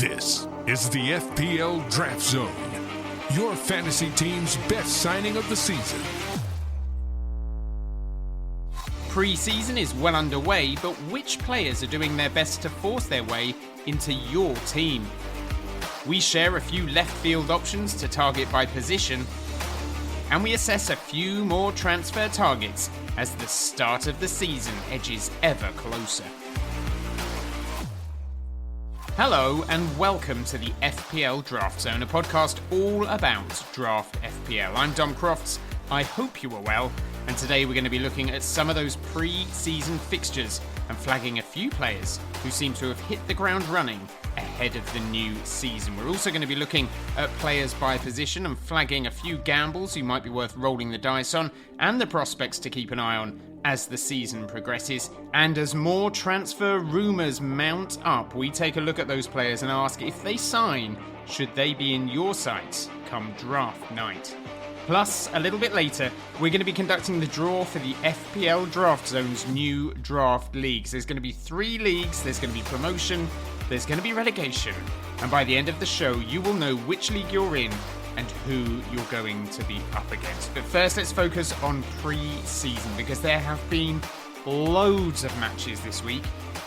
This is the FPL Draft Zone, your fantasy team's best signing of the season. Pre-season is well underway, but which players are doing their best to force their way into your team? We share a few left field options to target by position, and we assess a few more transfer targets as the start of the season edges ever closer. Hello and welcome to the FPL Draft Zone, a podcast all about draft FPL. I'm Dom Crofts, I hope you are well, and today we're going to be looking at some of those pre-season fixtures and flagging a few players who seem to have hit the ground running ahead of the new season. We're also going to be looking at players by position and flagging a few gambles who might be worth rolling the dice on, and the prospects to keep an eye on as the season progresses. And as more transfer rumours mount up, we take a look at those players and ask, if they sign, should they be in your sights come draft night? Plus, a little bit later, we're going to be conducting the draw for the FPL Draft Zone's new draft leagues. There's going to be 3 leagues, there's going to be promotion, there's going to be relegation, and by the end of the show, you will know which league you're in and who you're going to be up against. But first, let's focus on pre-season, because there have been loads of matches this week,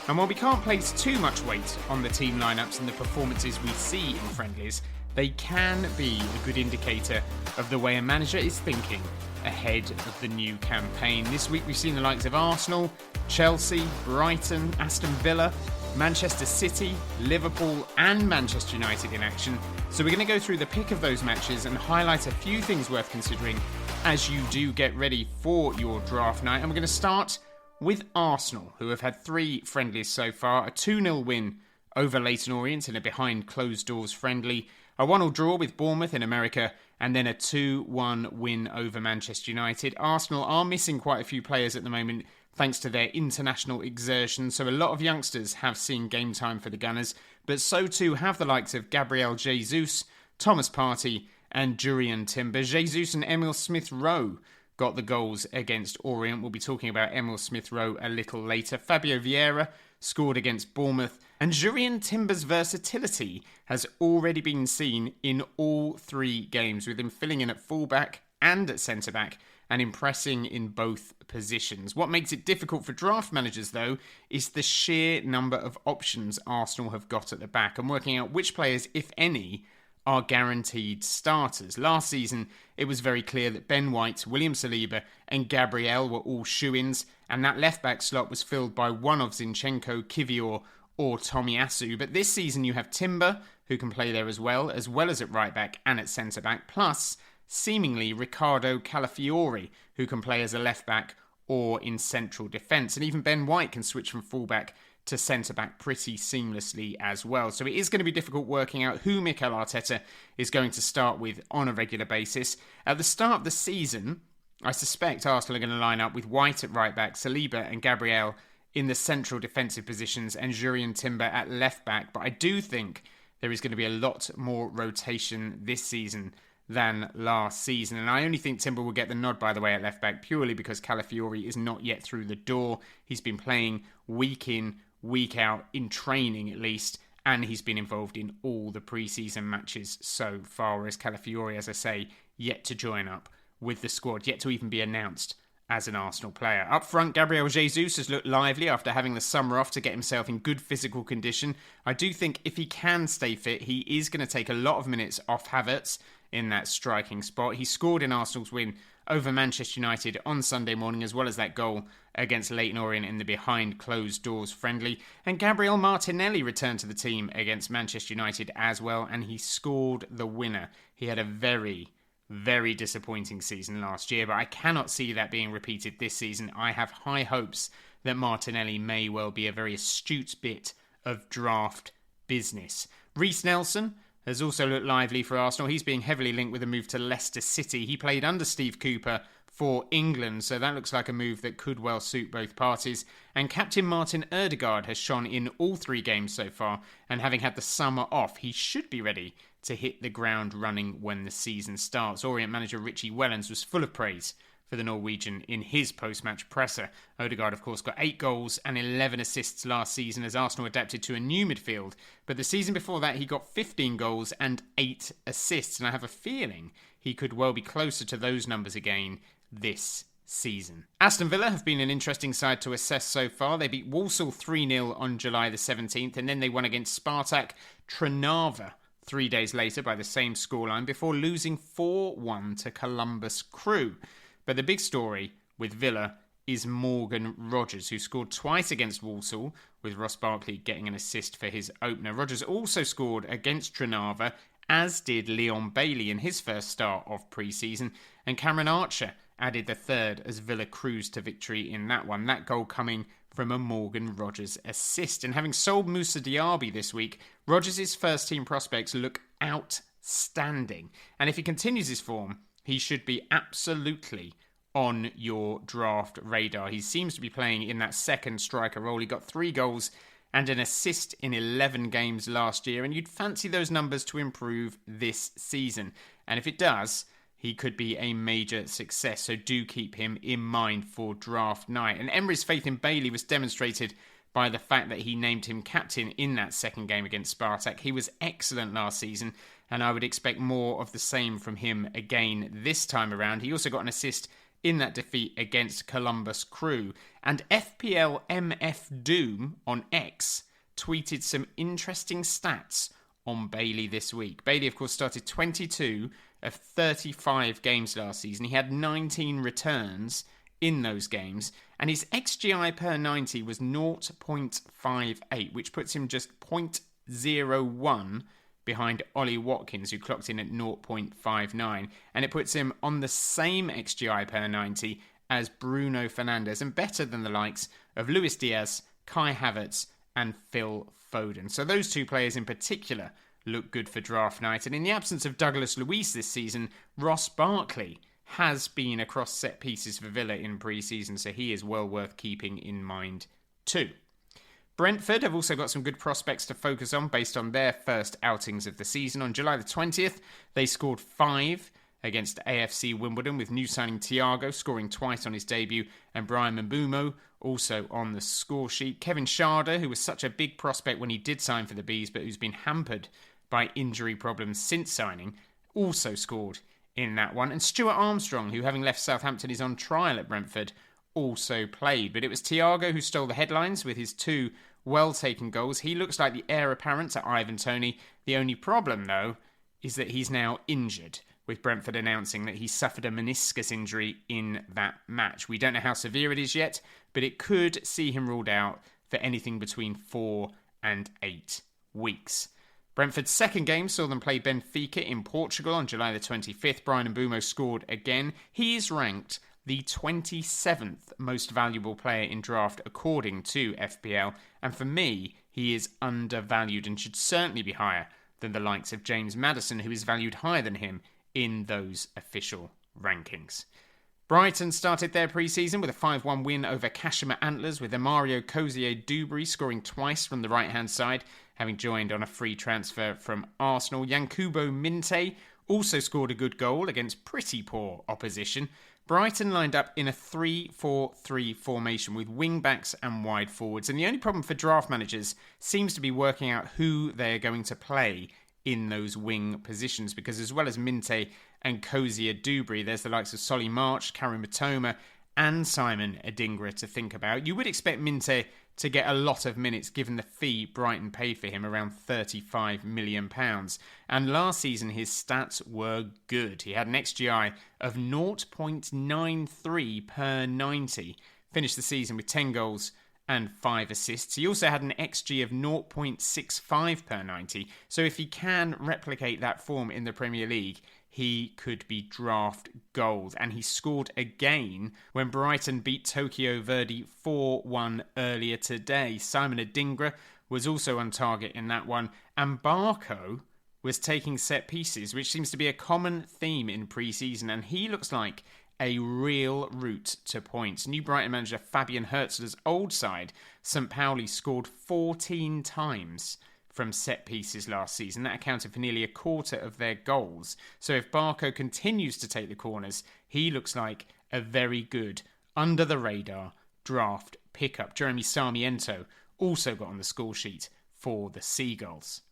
and while we can't place too much weight on the team lineups and the performances we see in friendlies, they can be a good indicator of the way a manager is thinking ahead of the new campaign. This week we've seen the likes of Arsenal, Chelsea, Brighton, Aston Villa, Manchester City, Liverpool and Manchester United in action. So we're going to go through the pick of those matches and highlight a few things worth considering as you do get ready for your draft night. And we're going to start with Arsenal, who have had 3 friendlies so far, a 2-0 win over Leyton Orient in a behind closed doors friendly, a 1-1 draw with Bournemouth in America, and then a 2-1 win over Manchester United. Arsenal are missing quite a few players at the moment thanks to their international exertion, so a lot of youngsters have seen game time for the Gunners, but so too have the likes of Gabriel Jesus, Thomas Partey and Jurrien Timber. Jesus and Emil Smith-Rowe got the goals against Orient. We'll be talking about Emil Smith-Rowe a little later. Fabio Vieira scored against Bournemouth, and Jurrien Timber's versatility has already been seen in all 3 games, with him filling in at fullback and at centre-back and impressing in both positions. What makes it difficult for draft managers, though, is the sheer number of options Arsenal have got at the back and working out which players, if any, are guaranteed starters. Last season, it was very clear that Ben White, William Saliba and Gabriel were all shoo-ins, and that left-back slot was filled by one of Zinchenko, Kivior or Tomiyasu. But this season you have Timber, who can play there as well as at right-back and at centre-back, plus seemingly Riccardo Calafiori, who can play as a left-back or in central defence. And even Ben White can switch from full-back to centre-back pretty seamlessly as well. So it is going to be difficult working out who Mikel Arteta is going to start with on a regular basis. At the start of the season, I suspect Arsenal are going to line up with White at right-back, Saliba and Gabriel in the central defensive positions and Jurrien Timber at left-back. But I do think there is going to be a lot more rotation this season than last season. And I only think Timber will get the nod, by the way, at left-back purely because Calafiori is not yet through the door. He's been playing week in, week out, in training at least, and he's been involved in all the pre-season matches so far, whereas Calafiori, as I say, yet to join up with the squad, yet to even be announced as an Arsenal player. Up front, Gabriel Jesus has looked lively after having the summer off to get himself in good physical condition. I do think if he can stay fit, he is going to take a lot of minutes off Havertz in that striking spot. He scored in Arsenal's win over Manchester United on Sunday morning, as well as that goal against Leyton Orient in the behind closed doors friendly. And Gabriel Martinelli returned to the team against Manchester United as well, and he scored the winner. He had a very disappointing season last year, but I cannot see that being repeated this season. I have high hopes that Martinelli may well be a very astute bit of draft business. Reiss Nelson has also looked lively for Arsenal. He's being heavily linked with a move to Leicester City. He played under Steve Cooper for England, so that looks like a move that could well suit both parties. And captain Martin Ødegaard has shone in all 3 games so far, and having had the summer off, he should be ready to hit the ground running when the season starts. Orient manager Richie Wellens was full of praise for the Norwegian in his post-match presser. Odegaard, of course, got 8 goals and 11 assists last season as Arsenal adapted to a new midfield. But the season before that, he got 15 goals and 8 assists. And I have a feeling he could well be closer to those numbers again this season. Aston Villa have been an interesting side to assess so far. They beat Walsall 3-0 on July the 17th, and then they won against Spartak Trnava 3 days later by the same scoreline before losing 4-1 to Columbus Crew. But the big story with Villa is Morgan Rogers, who scored twice against Walsall, with Ross Barkley getting an assist for his opener. Rogers also scored against Trnava, as did Leon Bailey in his first start of pre-season, and Cameron Archer added the third as Villa cruised to victory in that one. That goal coming from a Morgan Rogers assist. And having sold Moussa Diaby this week, Rogers' first-team prospects look outstanding. And if he continues his form, he should be absolutely on your draft radar. He seems to be playing in that second striker role. He got 3 goals and an assist in 11 games last year, and you'd fancy those numbers to improve this season. And if it does, he could be a major success, so do keep him in mind for draft night. And Emery's faith in Bailey was demonstrated by the fact that he named him captain in that second game against Spartak. He was excellent last season, and I would expect more of the same from him again this time around. He also got an assist in that defeat against Columbus Crew. And FPL MF Doom on X tweeted some interesting stats on Bailey this week. Bailey, of course, started 22 of 35 games last season. He had 19 returns in those games, and his XGI per 90 was 0.58, which puts him just 0.01 behind Ollie Watkins, who clocked in at 0.59, and it puts him on the same XGI per 90 as Bruno Fernandes, and better than the likes of Luis Diaz, Kai Havertz, and Phil Foden. So those two players in particular look good for draft night. And in the absence of Douglas Luiz this season, Ross Barkley has been across set pieces for Villa in pre-season, so he is well worth keeping in mind too. Brentford have also got some good prospects to focus on based on their first outings of the season. On July the 20th, they scored 5 against AFC Wimbledon, with new signing Thiago scoring twice on his debut, and Brian Mbeumo also on the score sheet. Kevin Schade, who was such a big prospect when he did sign for the Bees, but who's been hampered by injury problems since signing, also scored in that one. And Stuart Armstrong, who having left Southampton is on trial at Brentford, also played. But it was Thiago who stole the headlines with his 2 well-taken goals. He looks like the heir apparent to Ivan Toney. The only problem, though, is that he's now injured, with Brentford announcing that he suffered a meniscus injury in that match. We don't know how severe it is yet, but it could see him ruled out for anything between 4 and 8 weeks. Brentford's second game saw them play Benfica in Portugal on July the 25th. Brian Mbeumo scored again. He is ranked the 27th most valuable player in draft according to FPL, and for me, he is undervalued and should certainly be higher than the likes of James Maddison, who is valued higher than him in those official rankings. Brighton started their pre-season with a 5-1 win over Kashima Antlers, with Mario Cozier-Dubry scoring twice from the right-hand side, having joined on a free transfer from Arsenal. Yankubo Minte also scored a good goal against pretty poor opposition. Brighton lined up in a 3-4-3 formation with wing-backs and wide forwards, and the only problem for draft managers seems to be working out who they're going to play in those wing positions, because as well as Minte and Cozier-Dubry, there's the likes of Solly March, Karim Matoma, and Simon Adingra to think about. You would expect Minte to get a lot of minutes given the fee Brighton paid for him, around £35 million. And last season his stats were good. He had an XGI of 0.93 per 90. Finished the season with 10 goals and 5 assists. He also had an XG of 0.65 per 90. So if he can replicate that form in the Premier League, he could be draft gold. And he scored again when Brighton beat Tokyo Verdy 4-1 earlier today. Simon Adingra was also on target in that one. And Barco was taking set pieces, which seems to be a common theme in pre-season. And he looks like a real route to points. New Brighton manager Fabian Hertzler's old side, St. Pauli, scored 14 times from set pieces last season. That accounted for nearly a quarter of their goals. So if Barco continues to take the corners, he looks like a very good, under-the-radar draft pickup. Jeremy Sarmiento also got on the score sheet for the Seagulls.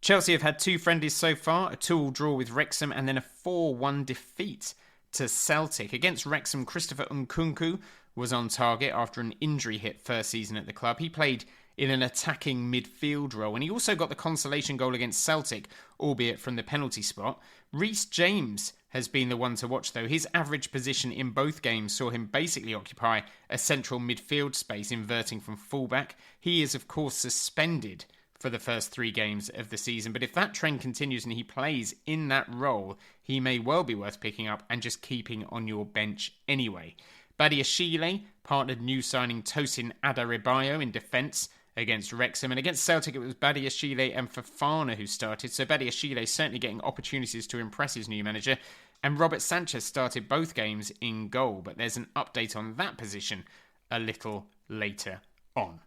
Chelsea have had 2 friendlies so far, a 2-2 draw with Wrexham and then a 4-1 defeat to Celtic. Against Wrexham, Christopher Nkunku was on target after an injury hit first season at the club. He played in an attacking midfield role, and he also got the consolation goal against Celtic, albeit from the penalty spot. Reece James has been the one to watch though. His average position in both games saw him basically occupy a central midfield space, inverting from fullback. He is of course suspended for the first 3 games of the season, but if that trend continues and he plays in that role, he may well be worth picking up and just keeping on your bench anyway. Badiashile partnered new signing Tosin Adarabioyo in defence against Wrexham, and against Celtic it was Badiashile and Fofana who started, so Badiashile certainly getting opportunities to impress his new manager, and Robert Sanchez started both games in goal, but there's an update on that position a little later on.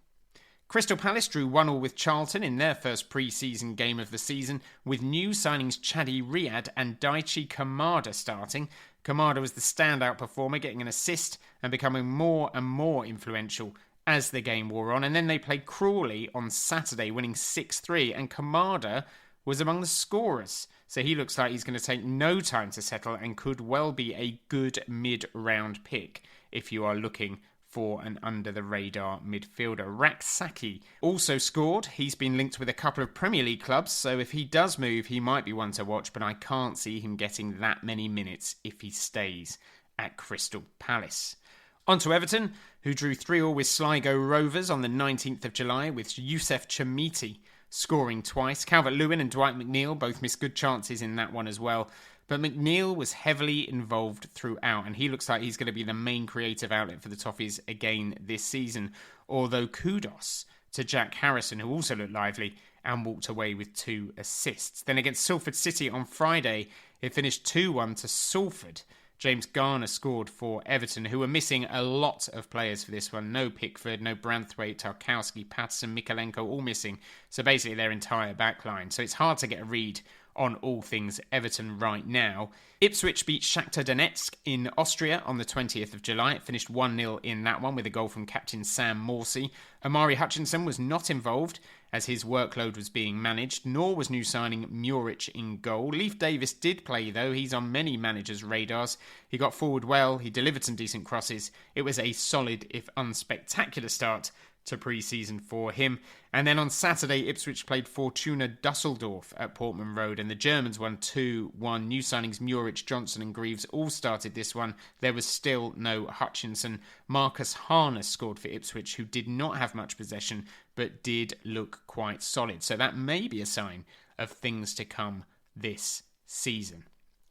Crystal Palace drew 1-1 with Charlton in their first pre-season game of the season, with new signings Chadi Riyad and Daichi Kamada starting. Kamada was the standout performer, getting an assist and becoming more and more influential as the game wore on. And then they played Crawley on Saturday, winning 6-3, and Kamada was among the scorers. So he looks like he's going to take no time to settle and could well be a good mid-round pick if you are looking for an under-the-radar midfielder. Rak-Saki also scored. He's been linked with a couple of Premier League clubs, so if he does move, he might be one to watch, but I can't see him getting that many minutes if he stays at Crystal Palace. On to Everton, who drew 3-3 with Sligo Rovers on the 19th of July, with Youssef Chamiti scoring twice. Calvert-Lewin and Dwight McNeil both missed good chances in that one as well. But McNeil was heavily involved throughout, and he looks like he's going to be the main creative outlet for the Toffees again this season. Although kudos to Jack Harrison, who also looked lively and walked away with 2 assists. Then against Salford City on Friday, it finished 2-1 to Salford. James Garner scored for Everton, who were missing a lot of players for this one. No Pickford, no Branthwaite, Tarkowski, Patterson, Mikalenko, all missing. So basically their entire backline. So it's hard to get a read on all things Everton right now. Ipswich beat Shakhtar Donetsk in Austria on the 20th of July. It finished 1-0 in that one with a goal from captain Sam Morsey. Amari Hutchinson was not involved as his workload was being managed, nor was new signing Muric in goal. Leif Davis did play though. He's on many managers' radars. He got forward well, he delivered some decent crosses. It was a solid, if unspectacular, start to pre-season for him. And then on Saturday, Ipswich played Fortuna Dusseldorf at Portman Road, and the Germans won 2-1. New signings Muric, Johnson and Greaves all started this one. There was still no Hutchinson. Marcus Harness scored for Ipswich, who did not have much possession, but did look quite solid. So that may be a sign of things to come this season.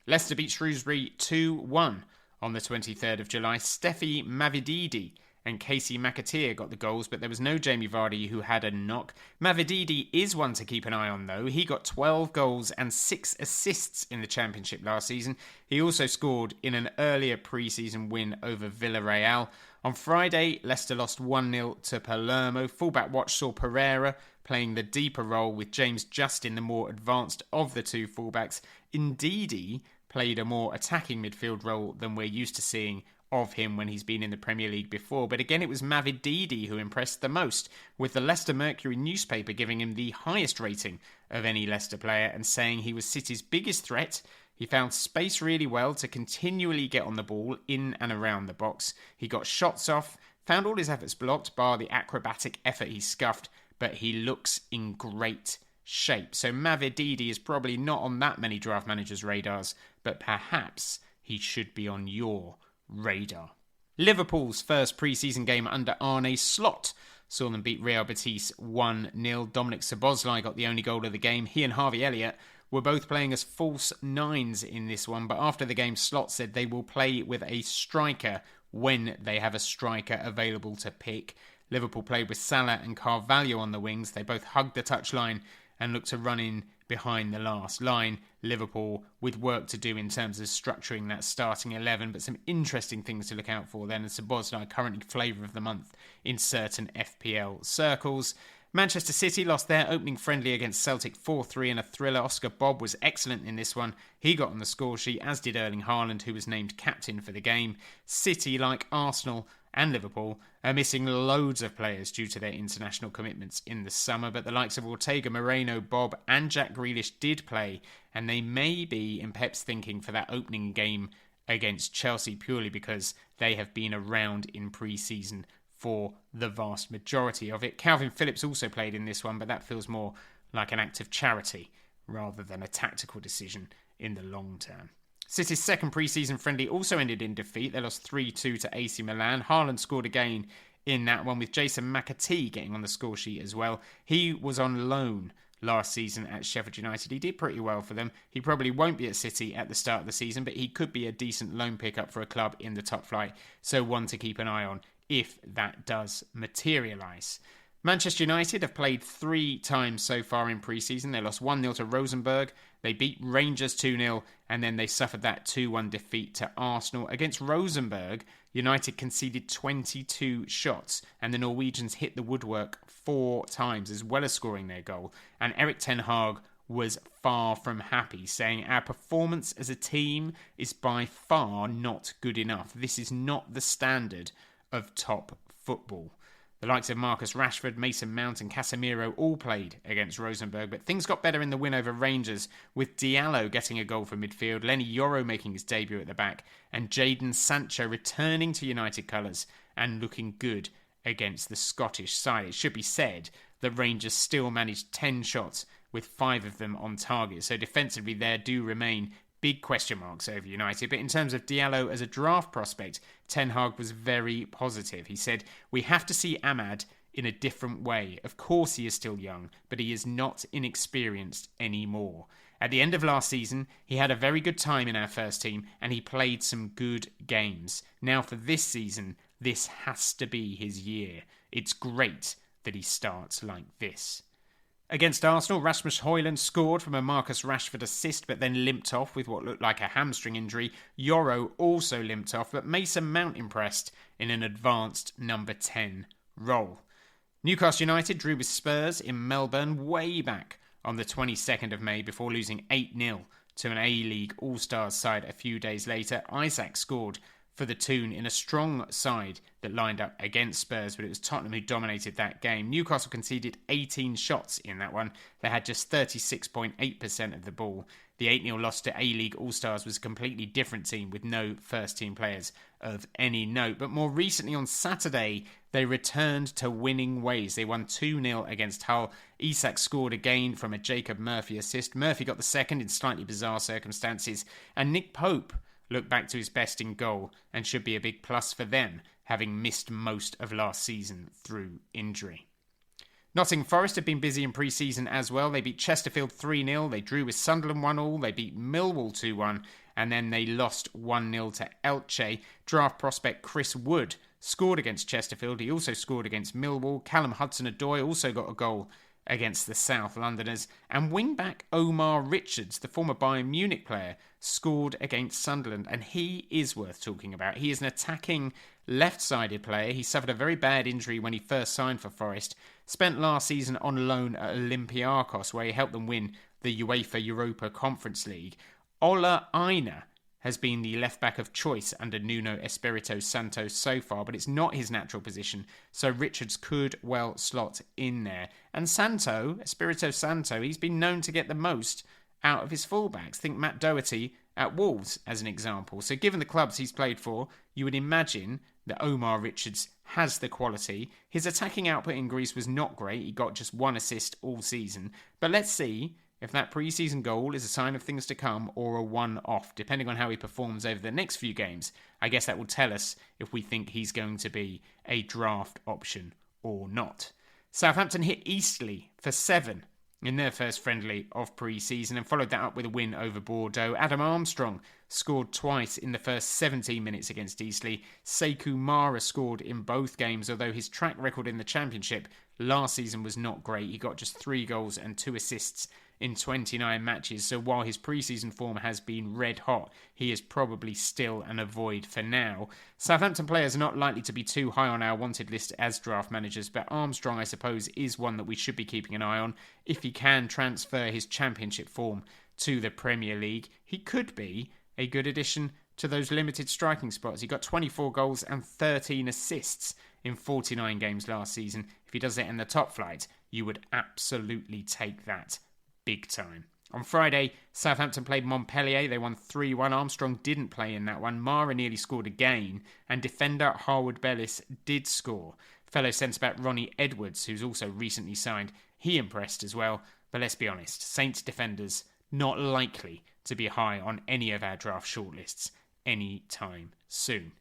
Leicester beat Shrewsbury 2-1 on the 23rd of July. Steffi Mavididi and Casey McAteer got the goals, but there was no Jamie Vardy, who had a knock. Mavididi is one to keep an eye on though. He got 12 goals and 6 assists in the Championship last season. He also scored in an earlier pre-season win over Villarreal. On Friday, Leicester lost 1-0 to Palermo. Fullback watch saw Pereira playing the deeper role, with James Justin the more advanced of the two fullbacks. Ndidi played a more attacking midfield role than we're used to seeing of him when he's been in the Premier League before. But again, it was Mavididi who impressed the most, with the Leicester Mercury newspaper giving him the highest rating of any Leicester player and saying he was City's biggest threat. He found space really well to continually get on the ball in and around the box. He got shots off, found all his efforts blocked bar the acrobatic effort he scuffed, but he looks in great shape. So Mavididi is probably not on that many draft managers' radars, but perhaps he should be on your radar. Liverpool's first pre-season game under Arne Slot saw them beat Real Betis 1-0. Dominic Szoboszlai got the only goal of the game. He and Harvey Elliott were both playing as false nines in this one, but after the game, Slot said they will play with a striker when they have a striker available to pick. Liverpool played with Salah and Carvalho on the wings. They both hugged the touchline and looked to run in behind the last line. Liverpool with work to do in terms of structuring that starting 11, but some interesting things to look out for then, and Szoboszlai currently flavour of the month in certain FPL circles. Manchester City lost their opening friendly against Celtic 4-3 in a thriller. Oscar Bobb was excellent in this one. He got on the score sheet, as did Erling Haaland, who was named captain for the game. City, like Arsenal and Liverpool, are missing loads of players due to their international commitments in the summer, but the likes of Ortega, Moreno, Bobb and Jack Grealish did play, and they may be in Pep's thinking for that opening game against Chelsea purely because they have been around in pre-season for the vast majority of it. Calvin Phillips also played in this one, but that feels more like an act of charity rather than a tactical decision in the long term. City's second pre-season friendly also ended in defeat. They lost 3-2 to AC Milan. Haaland scored again in that one, with Jason McAtee getting on the score sheet as well. He was on loan last season at Sheffield United. He did pretty well for them. He probably won't be at City at the start of the season, but he could be a decent loan pickup for a club in the top flight, so one to keep an eye on if that does materialise. Manchester United have played 3 times so far in pre-season. They lost 1-0 to Rosenborg, they beat Rangers 2-0, and then they suffered that 2-1 defeat to Arsenal. Against Rosenborg, United conceded 22 shots, and the Norwegians hit the woodwork 4 times, as well as scoring their goal. And Erik ten Hag was far from happy, saying, "Our performance as a team is by far not good enough. This is not the standard of top football." The likes of Marcus Rashford, Mason Mount and Casemiro all played against Rosenborg, but things got better in the win over Rangers, with Diallo getting a goal from midfield, Lenny Yoro making his debut at the back, and Jadon Sancho returning to United colours and looking good against the Scottish side. It should be said that Rangers still managed 10 shots, with 5 of them on target, so defensively there do remain big question marks over United. But in terms of Diallo as a draft prospect, Ten Hag was very positive. He said, "We have to see Ahmad in a different way. Of course he is still young, but he is not inexperienced anymore. At the end of last season, he had a very good time in our first team and he played some good games. Now for this season, this has to be his year. It's great that he starts like this." Against Arsenal, Rasmus Højlund scored from a Marcus Rashford assist, but then limped off with what looked like a hamstring injury. Yoro also limped off, but Mason Mount impressed in an advanced number 10 role. Newcastle United drew with Spurs in Melbourne way back on the 22nd of May before losing 8-0 to an A-League All-Stars side a few days later. Isaac scored for the Toon in a strong side that lined up against Spurs, but it was Tottenham who dominated that game. Newcastle conceded 18 shots in that one. They had just 36.8% of the ball. The 8-0 loss to A-League All-Stars was a completely different team with no first-team players of any note. But more recently on Saturday, they returned to winning ways. They won 2-0 against Hull. Isak scored again from a Jacob Murphy assist. Murphy got the second in slightly bizarre circumstances. And Nick Pope looked back to his best in goal and should be a big plus for them, having missed most of last season through injury. Nottingham Forest have been busy in pre-season as well. They beat Chesterfield 3-0, they drew with Sunderland 1-1, they beat Millwall 2-1, and then they lost 1-0 to Elche. Draft prospect Chris Wood scored against Chesterfield. He also scored against Millwall. Callum Hudson-Odoi also got a goal against the South Londoners. And wing-back Omar Richards, the former Bayern Munich player, scored against Sunderland. And he is worth talking about. He is an attacking left-sided player. He suffered a very bad injury when he first signed for Forest. Spent last season on loan at Olympiacos, where he helped them win the UEFA Europa Conference League. Ola Aina has been the left-back of choice under Nuno Espirito Santo so far, but it's not his natural position, so Richards could well slot in there. And Espirito Santo, he's been known to get the most out of his fullbacks. Think Matt Doherty at Wolves as an example. So given the clubs he's played for, you would imagine that Omar Richards has the quality. His attacking output in Greece was not great. He got just 1 assist all season. But let's see if that pre-season goal is a sign of things to come or a one-off, depending on how he performs over the next few games. I guess that will tell us if we think he's going to be a draft option or not. Southampton hit Eastleigh for 7 in their first friendly of pre-season and followed that up with a win over Bordeaux. Adam Armstrong scored twice in the first 17 minutes against Eastleigh. Sekou Mara scored in both games, although his track record in the Championship last season was not great. He got just 3 goals and 2 assists in 29 matches, so while his preseason form has been red hot, he is probably still an avoid for now. Southampton players are not likely to be too high on our wanted list as draft managers, but Armstrong, I suppose, is one that we should be keeping an eye on. If he can transfer his Championship form to the Premier League, he could be a good addition to those limited striking spots. He got 24 goals and 13 assists in 49 games last season. If he does it in the top flight, you would absolutely take that big time. On Friday, Southampton played Montpellier. They won 3-1. Armstrong didn't play in that one. Mara nearly scored again, and defender Harwood Bellis did score. Fellow centre-back Ronnie Edwards, who's also recently signed, he impressed as well. But let's be honest, Saints defenders not likely to be high on any of our draft shortlists anytime soon.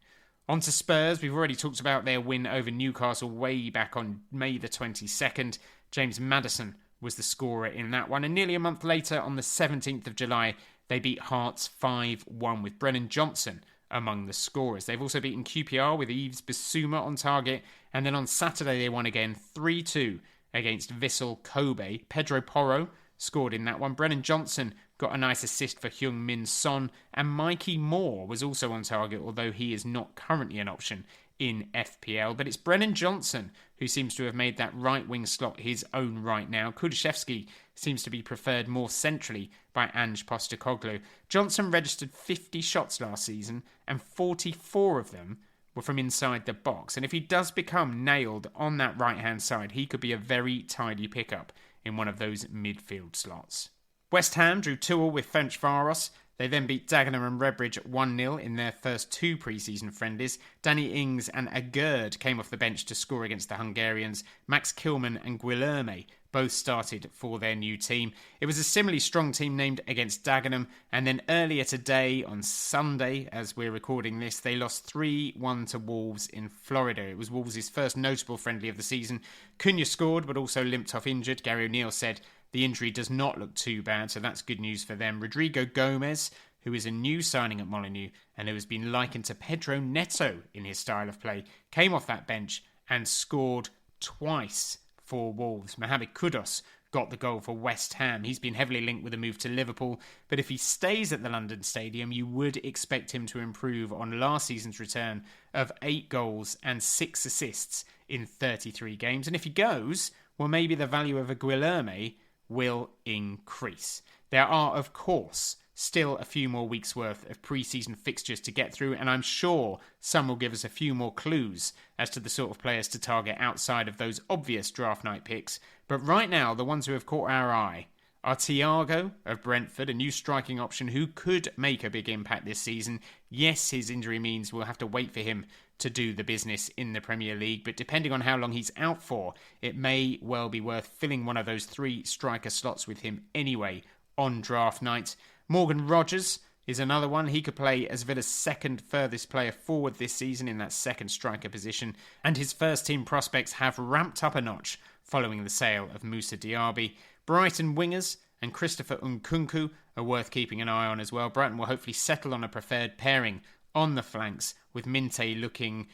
On to Spurs. We've already talked about their win over Newcastle way back on May the 22nd. James Maddison was the scorer in that one. And nearly a month later, on the 17th of July, they beat Hearts 5-1 with Brennan Johnson among the scorers. They've also beaten QPR with Yves Bissouma on target. And then on Saturday, they won again 3-2 against Vissel Kobe. Pedro Porro scored in that one. Brennan Johnson got a nice assist for Heung-min Son, and Mikey Moore was also on target, although he is not currently an option in FPL. But it's Brennan Johnson who seems to have made that right-wing slot his own right now. Kulusevski seems to be preferred more centrally by Ange Postecoglou. Johnson registered 50 shots last season, and 44 of them were from inside the box. And if he does become nailed on that right-hand side, he could be a very tidy pickup in one of those midfield slots. West Ham drew 2-2 with Ferencváros. They then beat Dagenham and Redbridge 1-0 in their first two pre-season friendlies. Danny Ings and Agurd came off the bench to score against the Hungarians. Max Kilman and Guilherme both started for their new team. It was a similarly strong team named against Dagenham, and then earlier today, on Sunday, as we're recording this, they lost 3-1 to Wolves in Florida. It was Wolves' first notable friendly of the season. Cunha scored, but also limped off injured. Gary O'Neill said the injury does not look too bad, so that's good news for them. Rodrigo Gomez, who is a new signing at Molineux and who has been likened to Pedro Neto in his style of play, came off that bench and scored twice for Wolves. Mohamed Kudus got the goal for West Ham. He's been heavily linked with a move to Liverpool, but if he stays at the London Stadium, you would expect him to improve on last season's return of 8 goals and 6 assists in 33 games. And if he goes, well, maybe the value of a Guilherme will increase. There are, of course, still a few more weeks' worth of pre-season fixtures to get through, and I'm sure some will give us a few more clues as to the sort of players to target outside of those obvious draft night picks. But right now, the ones who have caught our eye are Thiago of Brentford, a new striking option who could make a big impact this season. Yes, his injury means we'll have to wait for him to do the business in the Premier League, but depending on how long he's out for, it may well be worth filling one of those 3 striker slots with him anyway on draft night. Morgan Rogers is another one. He could play as Villa's second furthest player forward this season in that second striker position, and his first team prospects have ramped up a notch following the sale of Moussa Diaby. Brighton wingers and Christopher Nkunku are worth keeping an eye on as well. Brighton will hopefully settle on a preferred pairing on the flanks, with Minte looking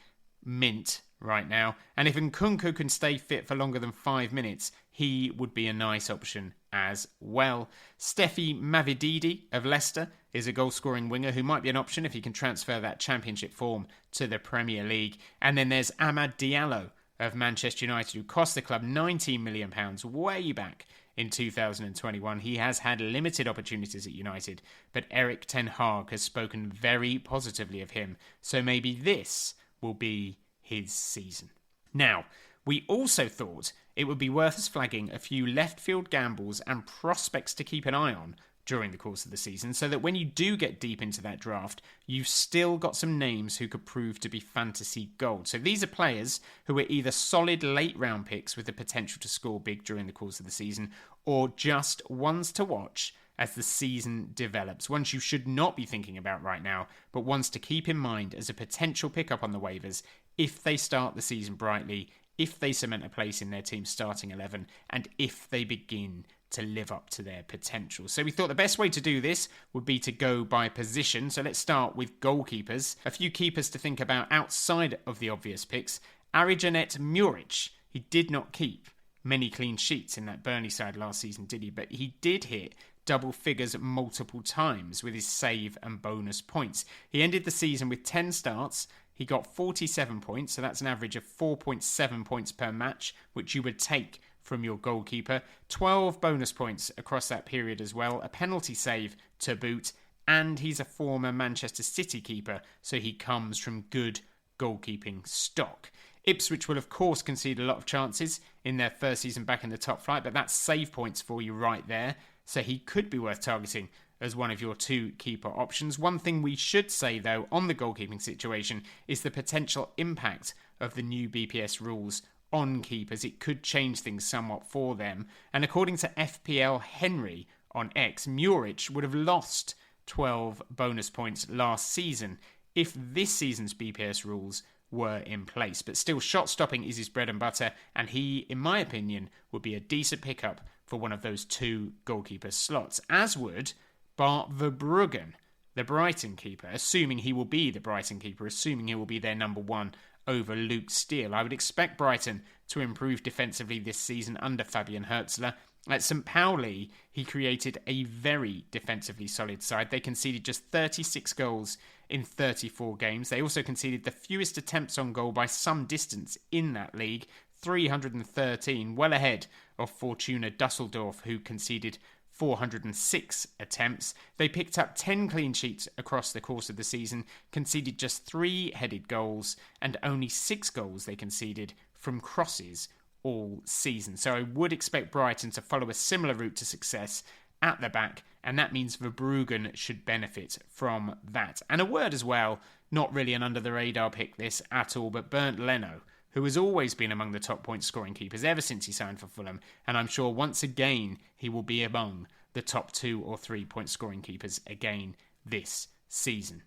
mint right now. And if Nkunku can stay fit for longer than 5 minutes, he would be a nice option as well. Steffi Mavididi of Leicester is a goal-scoring winger who might be an option if he can transfer that Championship form to the Premier League. And then there's Amad Diallo of Manchester United, who cost the club £19 million way back in 2021. He has had limited opportunities at United, but Erik ten Hag has spoken very positively of him, so maybe this will be his season. Now, we also thought it would be worth us flagging a few left field gambles and prospects to keep an eye on during the course of the season, so that when you do get deep into that draft, you've still got some names who could prove to be fantasy gold. So these are players who are either solid late round picks with the potential to score big during the course of the season, or just ones to watch as the season develops. Ones you should not be thinking about right now, but ones to keep in mind as a potential pickup on the waivers if they start the season brightly, if they cement a place in their team's starting 11, and if they begin to live up to their potential. So we thought the best way to do this would be to go by position. So let's start with goalkeepers. A few keepers to think about outside of the obvious picks. Arijanet Muric, he did not keep many clean sheets in that Burnley side last season, did he? But he did hit double figures multiple times with his save and bonus points. He ended the season with 10 starts. He got 47 points, so that's an average of 4.7 points per match, which you would take from your goalkeeper. 12 bonus points across that period as well, a penalty save to boot, and he's a former Manchester City keeper, so he comes from good goalkeeping stock. Ipswich will, of course, concede a lot of chances in their first season back in the top flight, but that's save points for you right there, so he could be worth targeting as one of your two keeper options. One thing we should say, though, on the goalkeeping situation is the potential impact of the new BPS rules on keepers. It could change things somewhat for them. And according to FPL Henry on X, Muric would have lost 12 bonus points last season if this season's BPS rules were in place. But still, shot stopping is his bread and butter, and he, in my opinion, would be a decent pickup for one of those two goalkeeper slots, as would Bart Verbruggen, the Brighton keeper, assuming he will be the Brighton keeper, assuming he will be their number one over Luke Steele. I would expect Brighton to improve defensively this season under Fabian Hertzler. At St. Pauli, he created a very defensively solid side. They conceded just 36 goals in 34 games. They also conceded the fewest attempts on goal by some distance in that league, 313, well ahead of Fortuna Dusseldorf, who conceded 406 attempts. They picked up 10 clean sheets across the course of the season, conceded just 3 headed goals, and only 6 goals they conceded from crosses all season. So I would expect Brighton to follow a similar route to success at the back, and that means Verbruggen should benefit from that. And a word as well, not really an under-the-radar pick this at all, but Bernd Leno, who has always been among the top point-scoring keepers ever since he signed for Fulham, and I'm sure once again he will be among the top 2 or 3 point-scoring keepers again this season.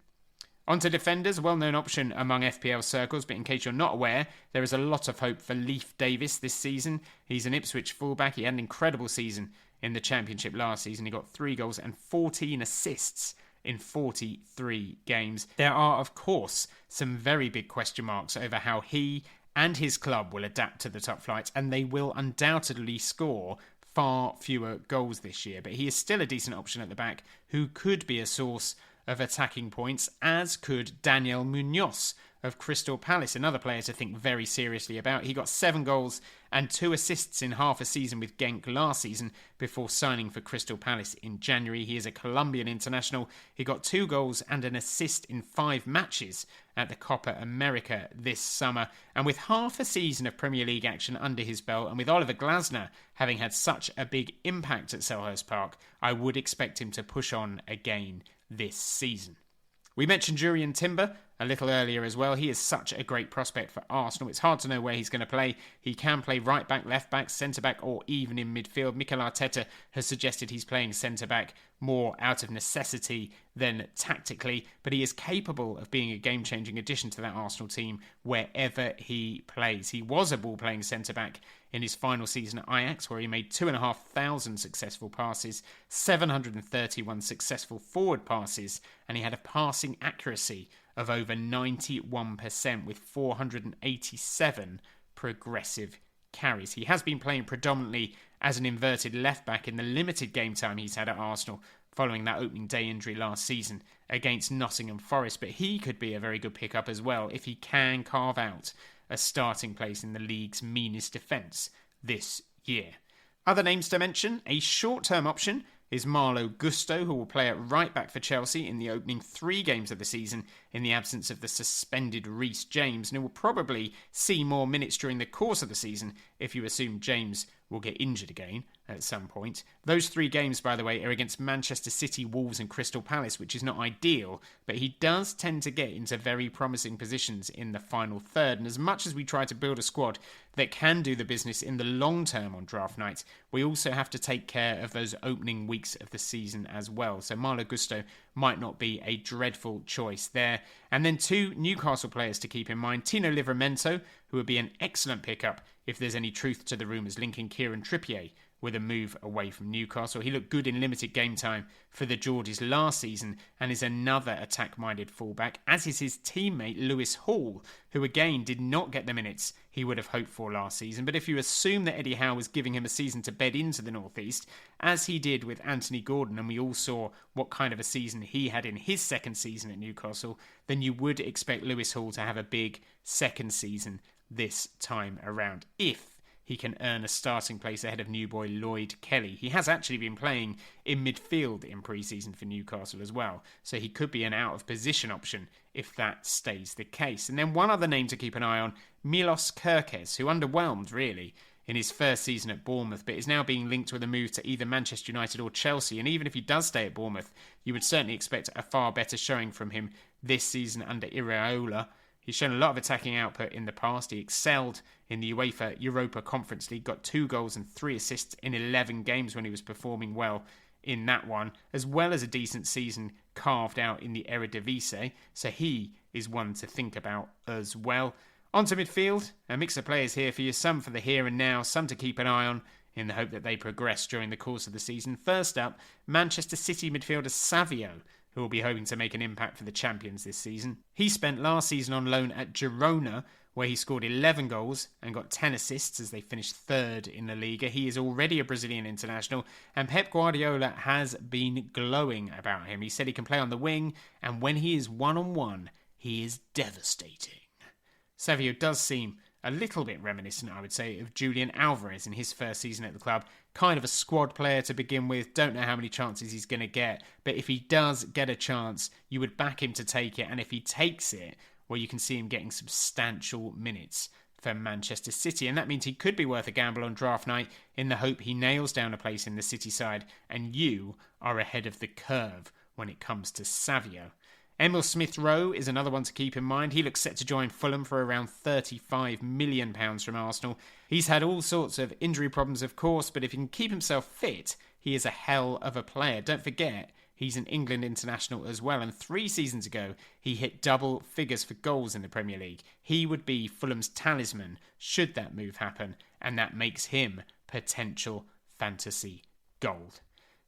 On to defenders, a well-known option among FPL circles, but in case you're not aware, there is a lot of hope for Leif Davis this season. He's an Ipswich fullback. He had an incredible season in the Championship last season. He got 3 goals and 14 assists in 43 games. There are, of course, some very big question marks over how he and his club will adapt to the top flight, and they will undoubtedly score far fewer goals this year. But he is still a decent option at the back who could be a source of attacking points, as could Daniel Munoz of Crystal Palace, another player to think very seriously about. He got 7 goals and 2 assists in half a season with Genk last season before signing for Crystal Palace in January. He is a Colombian international. He got 2 goals and an assist in 5 matches at the Copa America this summer. And with half a season of Premier League action under his belt, and with Oliver Glasner having had such a big impact at Selhurst Park, I would expect him to push on again this season. We mentioned Jurrien Timber a little earlier as well. He is such a great prospect for Arsenal. It's hard to know where he's going to play. He can play right back, left back, centre back, or even in midfield. Mikel Arteta has suggested he's playing centre back more out of necessity than tactically, but he is capable of being a game-changing addition to that Arsenal team wherever he plays. He was a ball-playing centre back in his final season at Ajax, where he made 2,500 successful passes, 731 successful forward passes, and he had a passing accuracy of over 91% with 487 progressive carries. He has been playing predominantly as an inverted left-back in the limited game time he's had at Arsenal following that opening day injury last season against Nottingham Forest, but he could be a very good pickup as well if he can carve out a starting place in the league's meanest defence this year. Other names to mention, a short-term option is Malo Gusto, who will play at right back for Chelsea in the opening 3 games of the season in the absence of the suspended Reece James, and who will probably see more minutes during the course of the season if you assume James will get injured again at some point. Those 3 games, by the way, are against Manchester City, Wolves and Crystal Palace, which is not ideal, but he does tend to get into very promising positions in the final third, and as much as we try to build a squad that can do the business in the long term on draft night, we also have to take care of those opening weeks of the season as well. So Malo Gusto might not be a dreadful choice there. And then 2 Newcastle players to keep in mind. Tino Livramento, who would be an excellent pickup if there's any truth to the rumours linking Kieran Trippier with a move away from Newcastle. He looked good in limited game time for the Geordies last season and is another attack-minded fullback, as is his teammate Lewis Hall, who again did not get the minutes he would have hoped for last season. But if you assume that Eddie Howe was giving him a season to bed into the North East, as he did with Anthony Gordon, and we all saw what kind of a season he had in his second season at Newcastle, then you would expect Lewis Hall to have a big second season this time around, if he can earn a starting place ahead of new boy Lloyd Kelly. He has actually been playing in midfield in pre-season for Newcastle as well, so he could be an out-of-position option if that stays the case. And then one other name to keep an eye on, Milos Kerkez, who underwhelmed, really, in his first season at Bournemouth, but is now being linked with a move to either Manchester United or Chelsea. And even if he does stay at Bournemouth, you would certainly expect a far better showing from him this season under Iraola. He's shown a lot of attacking output in the past. He excelled in the UEFA Europa Conference League, got 2 goals and 3 assists in 11 games when he was performing well in that one, as well as a decent season carved out in the Eredivisie. So he is one to think about as well. On to midfield, a mix of players here for you, some for the here and now, some to keep an eye on in the hope that they progress during the course of the season. First up, Manchester City midfielder Savio, who will be hoping to make an impact for the champions this season. He spent last season on loan at Girona, where he scored 11 goals and got 10 assists as they finished third in the Liga. He is already a Brazilian international, and Pep Guardiola has been glowing about him. He said he can play on the wing, and when he is one-on-one, he is devastating. Savio does seem a little bit reminiscent, I would say, of Julian Alvarez in his first season at the club. Kind of a squad player to begin with. Don't know how many chances he's going to get. But if he does get a chance, you would back him to take it. And if he takes it, well, you can see him getting substantial minutes for Manchester City. And that means he could be worth a gamble on draft night in the hope he nails down a place in the City side. And you are ahead of the curve when it comes to Savio. Emil Smith-Rowe is another one to keep in mind. He looks set to join Fulham for around £35 million from Arsenal. He's had all sorts of injury problems, of course, but if he can keep himself fit, he is a hell of a player. Don't forget, he's an England international as well, and 3 seasons ago, he hit double figures for goals in the Premier League. He would be Fulham's talisman should that move happen, and that makes him potential fantasy gold.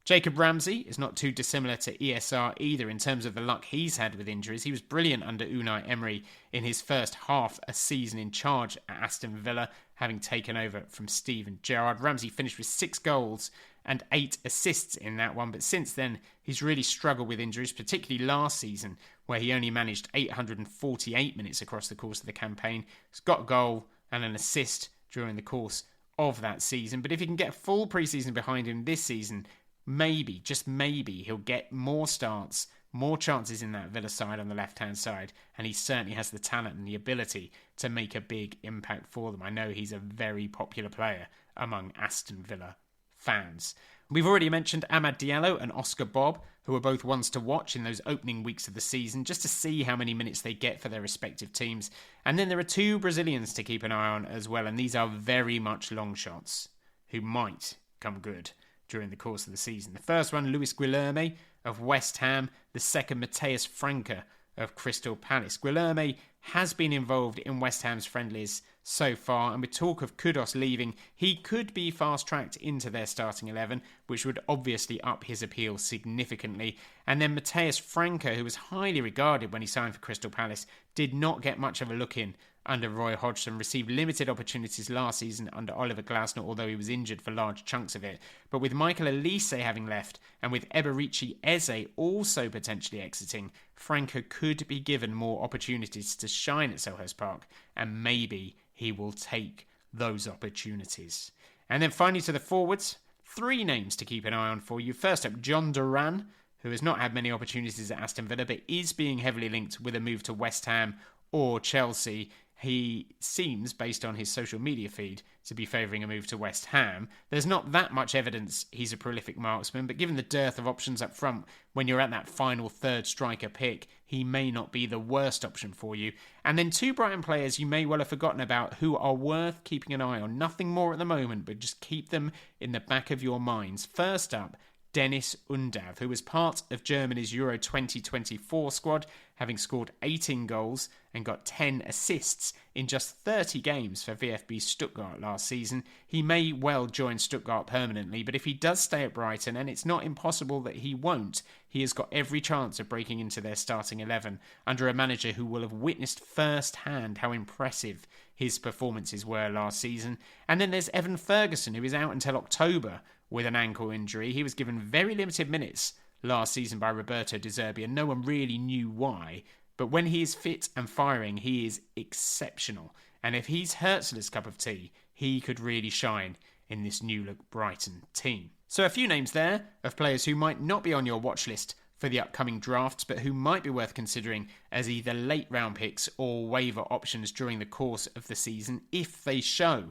Jacob Ramsey is not too dissimilar to ESR either in terms of the luck he's had with injuries. He was brilliant under Unai Emery in his first half a season in charge at Aston Villa, having taken over from Steven Gerrard. Ramsey finished with 6 goals and 8 assists in that one, but since then he's really struggled with injuries, particularly last season where he only managed 848 minutes across the course of the campaign. He's got a goal and an assist during the course of that season, but if he can get a full pre-season behind him this season, maybe, just maybe, he'll get more starts, more chances in that Villa side on the left-hand side, and he certainly has the talent and the ability to make a big impact for them. I know he's a very popular player among Aston Villa fans. We've already mentioned Amad Diallo and Oscar Bob, who are both ones to watch in those opening weeks of the season, just to see how many minutes they get for their respective teams. And then there are 2 Brazilians to keep an eye on as well, and these are very much long shots who might come good during the course of the season. The first one, Luis Guilherme of West Ham. The second, Mateus Franca of Crystal Palace. Guilherme has been involved in West Ham's friendlies so far, and with talk of Kudus leaving, he could be fast-tracked into their starting 11, which would obviously up his appeal significantly. And then Mateus Franca, who was highly regarded when he signed for Crystal Palace, did not get much of a look in under Roy Hodgson, received limited opportunities last season under Oliver Glasner, although he was injured for large chunks of it. But with Michael Elise having left, and with Eberici Eze also potentially exiting, Franca could be given more opportunities to shine at Selhurst Park, and maybe he will take those opportunities. And then finally to the forwards, 3 names to keep an eye on for you. First up, John Duran, who has not had many opportunities at Aston Villa, but is being heavily linked with a move to West Ham or Chelsea. He seems, based on his social media feed, to be favouring a move to West Ham. There's not that much evidence he's a prolific marksman, but given the dearth of options up front, when you're at that final third striker pick, he may not be the worst option for you. And then 2 Brighton players you may well have forgotten about who are worth keeping an eye on. Nothing more at the moment, but just keep them in the back of your minds. First up, Dennis Undav, who was part of Germany's Euro 2024 squad, having scored 18 goals and got 10 assists in just 30 games for VfB Stuttgart last season. He may well join Stuttgart permanently, but if he does stay at Brighton, and it's not impossible that he won't, he has got every chance of breaking into their starting 11 under a manager who will have witnessed firsthand how impressive his performances were last season. And then there's Evan Ferguson, who is out until October with an ankle injury. He was given very limited minutes last season by Roberto De Zerbi, and no one really knew why. But when he is fit and firing, he is exceptional. And if he's Hertzler's cup of tea, he could really shine in this new-look Brighton team. So a few names there of players who might not be on your watch list for the upcoming drafts, but who might be worth considering as either late round picks or waiver options during the course of the season if they show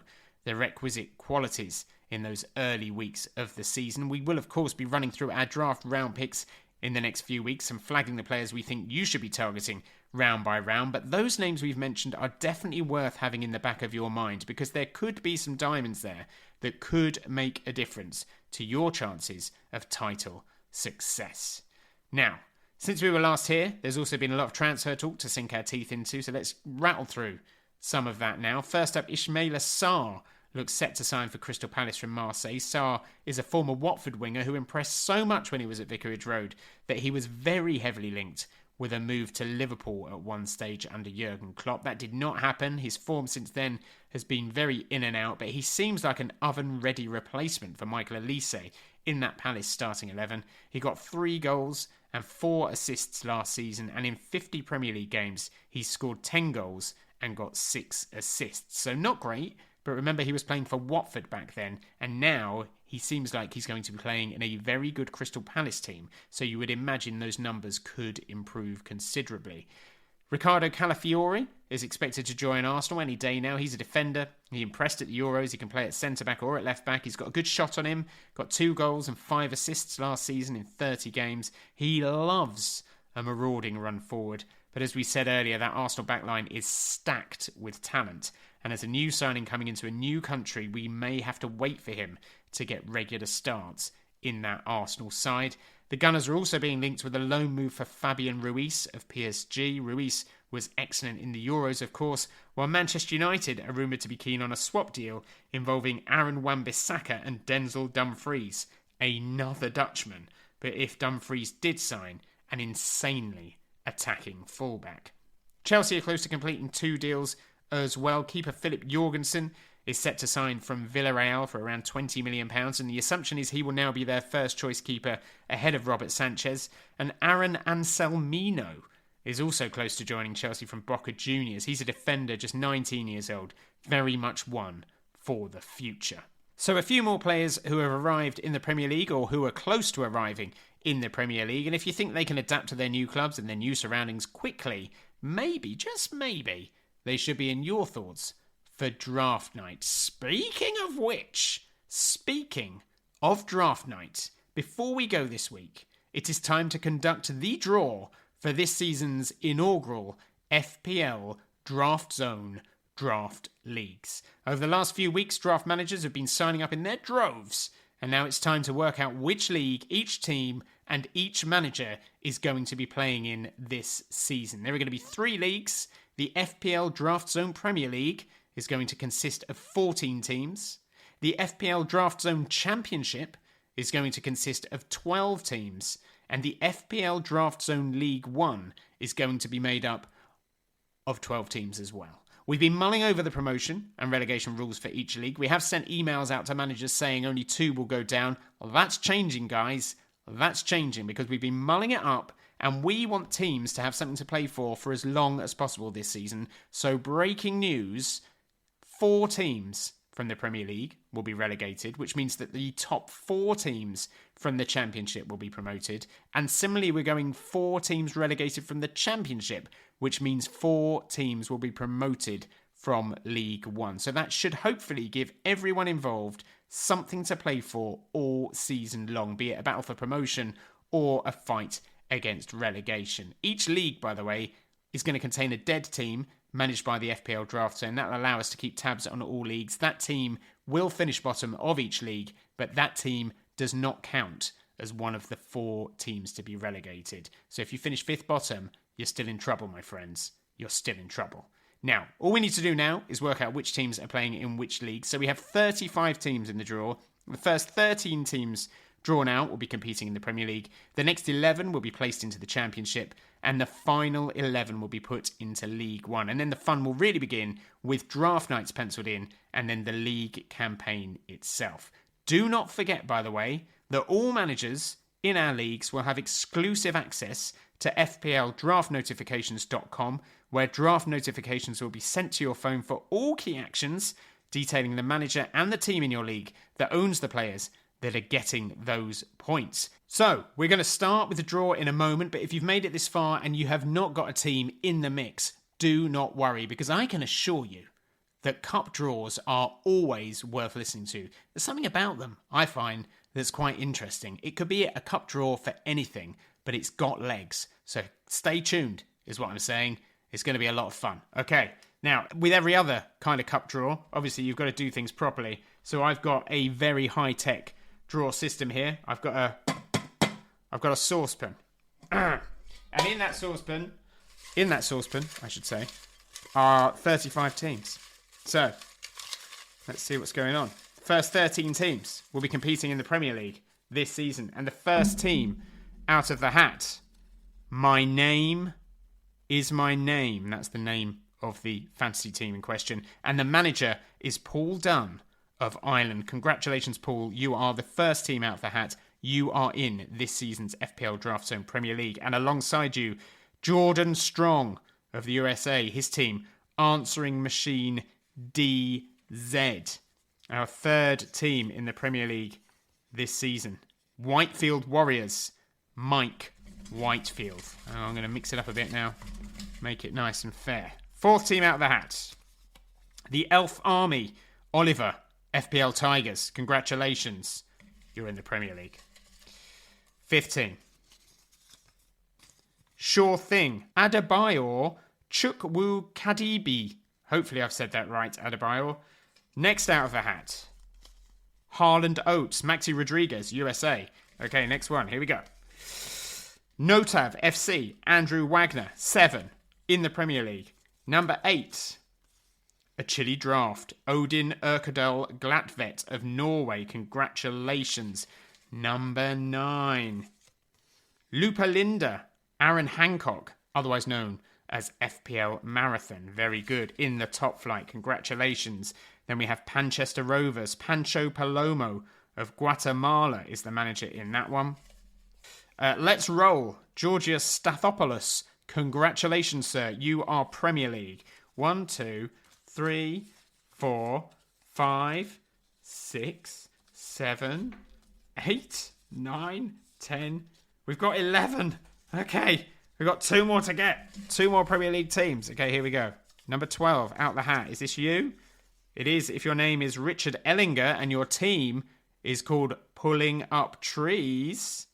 the requisite qualities in those early weeks of the season. We will, of course, be running through our draft round picks in the next few weeks and flagging the players we think you should be targeting round by round. But those names we've mentioned are definitely worth having in the back of your mind, because there could be some diamonds there that could make a difference to your chances of title success. Now, since we were last here, there's also been a lot of transfer talk to sink our teeth into, so let's rattle through some of that now. First up, Ismaila Sarr looks set to sign for Crystal Palace from Marseille. Sarr is a former Watford winger who impressed so much when he was at Vicarage Road that he was very heavily linked with a move to Liverpool at one stage under Jurgen Klopp. That did not happen. His form since then has been very in and out, but he seems like an oven-ready replacement for Michael Elise in that Palace starting 11. He got 3 goals and 4 assists last season, and in 50 Premier League games, he scored 10 goals and got 6 assists. So not great, but remember he was playing for Watford back then, and now he seems like he's going to be playing in a very good Crystal Palace team, so you would imagine those numbers could improve considerably. Ricardo Calafiori is expected to join Arsenal any day now. He's a defender. He impressed at the Euros. He can play at centre-back or at left-back. He's got a good shot on him. Got 2 goals and 5 assists last season in 30 games. He loves a marauding run forward. But as we said earlier, that Arsenal backline is stacked with talent. And as a new signing coming into a new country, we may have to wait for him to get regular starts in that Arsenal side. The Gunners are also being linked with a loan move for Fabian Ruiz of PSG. Ruiz was excellent in the Euros, of course, while Manchester United are rumoured to be keen on a swap deal involving Aaron Wan-Bissaka and Denzel Dumfries, another Dutchman. But if Dumfries did sign, an insanely attacking fullback. Chelsea are close to completing 2 deals as well. Keeper Philip Jorgensen is set to sign from Villarreal for around £20 million, and the assumption is he will now be their first choice keeper ahead of Robert Sanchez. And Aaron Anselmino is also close to joining Chelsea from Boca Juniors. He's a defender, just 19 years old, very much one for the future. So a few more players who have arrived in the Premier League or who are close to arriving in the Premier League, and if you think they can adapt to their new clubs and their new surroundings quickly, maybe, just maybe, they should be in your thoughts for draft night. Speaking of draft night, before we go this week, it is time to conduct the draw for this season's inaugural FPL Draft Zone Draft Leagues. Over the last few weeks, draft managers have been signing up in their droves, and now it's time to work out which league each team and each manager is going to be playing in this season. There are going to be 3 leagues. The FPL Draft Zone Premier League is going to consist of 14 teams. The FPL Draft Zone Championship is going to consist of 12 teams. And the FPL Draft Zone League 1 is going to be made up of 12 teams as well. We've been mulling over the promotion and relegation rules for each league. We have sent emails out to managers saying only 2 will go down. Well, that's changing, guys. That's changing because we've been mulling it up, and we want teams to have something to play for as long as possible this season. So breaking news, 4 teams from the Premier League will be relegated, which means that the top 4 teams from the Championship will be promoted. And similarly, we're going 4 teams relegated from the Championship, which means 4 teams will be promoted from League 1. So that should hopefully give everyone involved something to play for all season long, be it a battle for promotion or a fight against relegation. Each league, by the way, is going to contain a dead team managed by the FPL Draft Zone. That will allow us to keep tabs on all leagues. That team will finish bottom of each league, but that team does not count as one of the 4 teams to be relegated. So if you finish 5th bottom, you're still in trouble, my friends. You're still in trouble. Now, all we need to do now is work out which teams are playing in which league. So we have 35 teams in the draw. The first 13 teams drawn out will be competing in the Premier League. The next 11 will be placed into the Championship. And the final 11 will be put into League One. And then the fun will really begin with draft nights penciled in and then the league campaign itself. Do not forget, by the way, that all managers in our leagues will have exclusive access to FPLDraftNotifications.com, where draft notifications will be sent to your phone for all key actions detailing the manager and the team in your league that owns the players that are getting those points. So, we're going to start with the draw in a moment, but if you've made it this far and you have not got a team in the mix, do not worry, because I can assure you that cup draws are always worth listening to. There's something about them, I find, that's quite interesting. It could be a cup draw for anything, but it's got legs. So stay tuned, is what I'm saying. It's going to be a lot of fun. Okay, now, with every other kind of cup draw, obviously you've got to do things properly. So I've got a very high-tech draw system here. I've got a saucepan. And in that saucepan, I should say, are 35 teams. So, let's see what's going on. The first 13 teams will be competing in the Premier League this season. And the first team out of the hat, My Name is My Name. That's the name of the fantasy team in question. And the manager is Paul Dunn of Ireland. Congratulations, Paul. You are the first team out of the hat. You are in this season's FPL Draft Zone Premier League. And alongside you, Jordan Strong of the USA. His team, Answering Machine DZ. Our third team in the Premier League this season. Whitefield Warriors, Mike Whitefield. Oh, I'm going to mix it up a bit now. Make it nice and fair. Fourth team out of the hat. The Elf Army, Oliver, FPL Tigers. Congratulations. You're in the Premier League. Fifth team. Sure Thing, Adebayor Chukwu Kadibi. Hopefully I've said that right, Adebayor. Next out of the hat. Harland Oates, Maxi Rodriguez, USA. Okay, next one. Here we go. Notav FC, Andrew Wagner, 7 in the Premier League. Number 8. A chilly draft. Odin Urkedal Glatvet of Norway. Congratulations. Number 9. Lupa Linda, Aaron Hancock, otherwise known as FPL Marathon. Very good. In the top flight. Congratulations. Then we have Manchester Rovers. Pancho Palomo of Guatemala is the manager in that one. Let's roll. Georgios Stathopoulos. Congratulations, sir. You are Premier League. 1, 2, 3, 4, 5, 6, 7, 8, 9, 10. We've got 11. Okay. We've got 2 more to get. 2 more Premier League teams. Okay, here we go. Number 12, out the hat. Is this you? It is if your name is Richard Ellinger and your team is called Pulling Up Trees.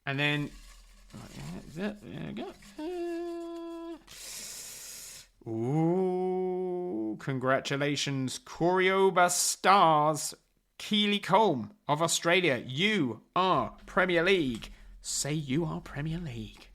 And then... There we go. Ooh, congratulations. Corioba Stars. Keely Colm of Australia. You are Premier League. Say you are Premier League.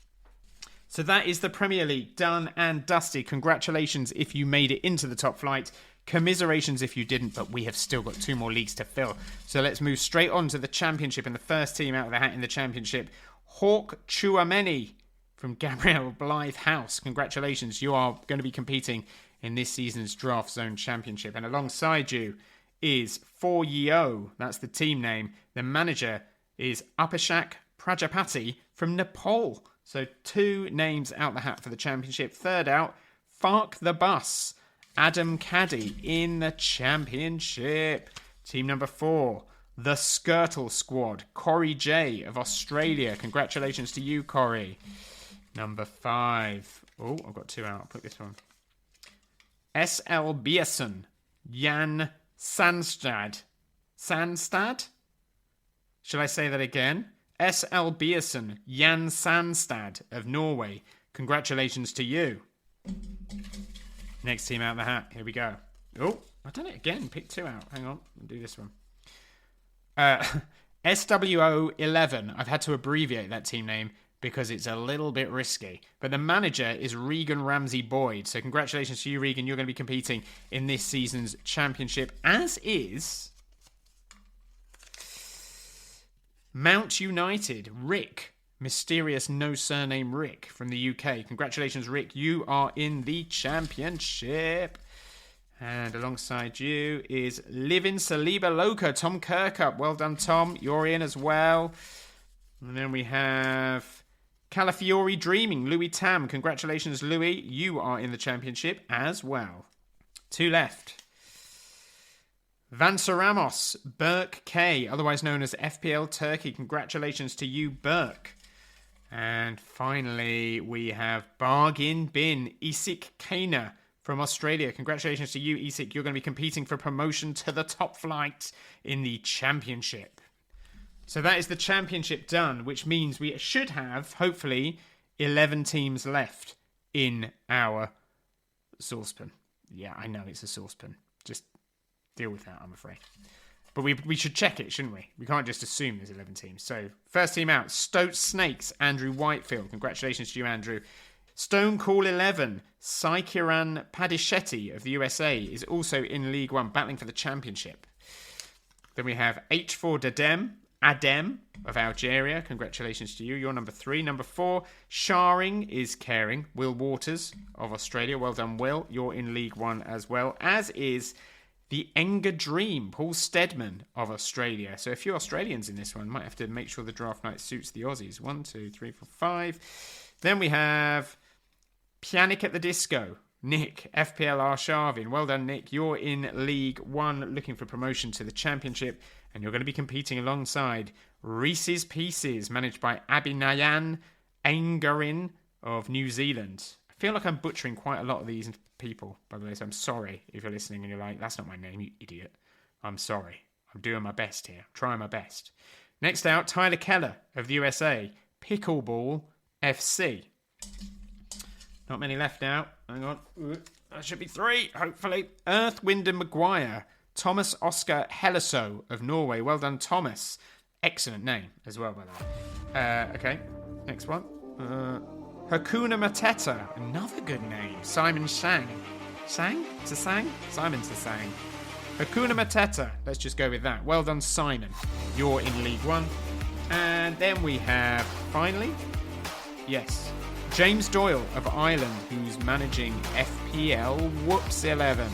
So that is the Premier League done and dusted. Congratulations if you made it into the top flight. Commiserations if you didn't, but we have still got 2 more leagues to fill. So let's move straight on to the Championship. And the first team out of the hat in the Championship, Hawk Chuameni from Gabriel Blythe House. Congratulations. You are going to be competing in this season's Draft Zone Championship. And alongside you is 4Yo. That's the team name. The manager is Upashak Prajapati from Nepal. So 2 names out the hat for the Championship. Third out, Fark the Bus. Adam Caddy in the Championship. Team number 4, the Skirtle Squad. Corey J of Australia. Congratulations to you, Corey. Number 5. Oh, I've got 2 out. I'll put this one. SL Bierson. Jan Sandstad. Sandstad? Shall I say that again? S.L. Bierson, Jan Sandstad of Norway. Congratulations to you. Next team out of the hat. Here we go. Oh, I've done it again. Pick 2 out. Hang on. I'll do this one. SWO11. I've had to abbreviate that team name because it's a little bit risky. But the manager is Regan Ramsey Boyd. So congratulations to you, Regan. You're going to be competing in this season's championship, as is Mount United, Rick. Mysterious no surname Rick from the UK. Congratulations, Rick. You are in the championship. And alongside you is Livin Saliba Loca, Tom Kirkup. Well done, Tom. You're in as well. And then we have Calafiori Dreaming, Louis Tam. Congratulations, Louis. You are in the championship as well. 2 left. Vansa Ramos, Burke K, otherwise known as FPL Turkey. Congratulations to you, Burke. And finally, we have Bargain Bin, Isik Kana from Australia. Congratulations to you, Isik. You're going to be competing for promotion to the top flight in the championship. So that is the championship done, which means we should have, hopefully, 11 teams left in our saucepan. Yeah, I know it's a saucepan. Just deal with that, I'm afraid. But we should check it, shouldn't we? We can't just assume there's 11 teams. So, first team out, Stoke Snakes, Andrew Whitefield. Congratulations to you, Andrew. Stone Cool 11, Saikiran Padishetti of the USA is also in League One, battling for the championship. Then we have H4 Adem of Algeria. Congratulations to you. You're number 3. Number 4, Sharing is Caring. Will Waters of Australia. Well done, Will. You're in League One as well, as is the Enga Dream, Paul Steadman of Australia. So a few Australians in this one. Might have to make sure the draft night suits the Aussies. 1, 2, 3, 4, 5. Then we have Pianic at the Disco, Nick, FPL Arshavin. Well done, Nick. You're in League One, looking for promotion to the championship, and you're going to be competing alongside Reese's Pieces, managed by Abhinayan Aingarin of New Zealand. I feel like I'm butchering quite a lot of these people, by the way, so I'm sorry if you're listening and you're like, that's not my name, you idiot. I'm sorry. I'm doing my best here. Trying my best. Next out, Tyler Keller of the USA, Pickleball FC. Not many left now. Hang on. That should be 3, hopefully. Earth, Wind and Maguire, Thomas Oscar Helleso of Norway. Well done, Thomas. Excellent name as well, by the way. Okay, next one. Hakuna Mateta, another good name. Simon Sang. Simon Sang. Hakuna Mateta, let's just go with that. Well done, Simon. You're in League One. And then we have, finally, yes, James Doyle of Ireland, who's managing FPL Whoops 11.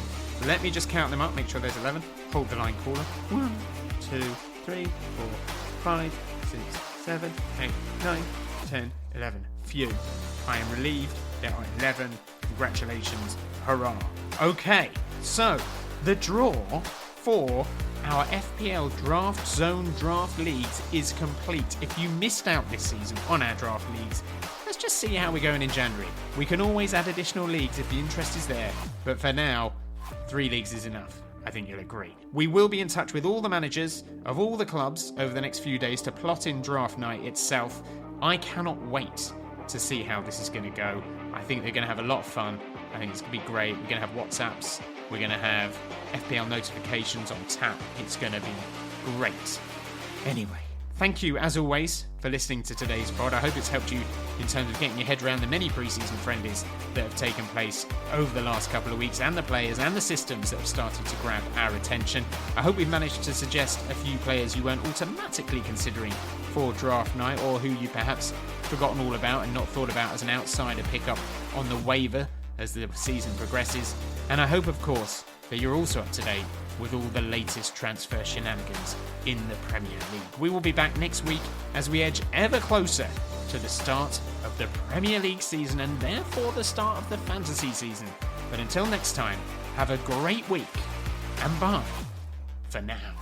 Let me just count them up, make sure there's 11. Hold the line, caller. 1, 2, 3, 4, 5, 6, 7, 8, 9, 10, 11. Phew. I am relieved there are 11. Congratulations. Hurrah. Okay, so the draw for our FPL Draft Zone Draft Leagues is complete. If you missed out this season on our draft leagues, let's just see how we're going in January. We can always add additional leagues if the interest is there, but for now, 3 leagues is enough. I think you'll agree. We will be in touch with all the managers of all the clubs over the next few days to plot in draft night itself. I cannot wait to see how this is going to go. I think they're going to have a lot of fun. I think it's going to be great. We're going to have WhatsApps. We're going to have FPL notifications on tap. It's going to be great. Anyway, thank you, as always, for listening to today's pod. I hope it's helped you in terms of getting your head around the many preseason friendlies that have taken place over the last couple of weeks, and the players and the systems that have started to grab our attention. I hope we've managed to suggest a few players you weren't automatically considering for draft night, or who you perhaps forgotten all about and not thought about as an outsider pickup on the waiver as the season progresses. And I hope, of course, that you're also up to date with all the latest transfer shenanigans in the Premier League. We will be back next week as we edge ever closer to the start of the Premier League season, and therefore the start of the fantasy season. But until next time, have a great week, and bye for now.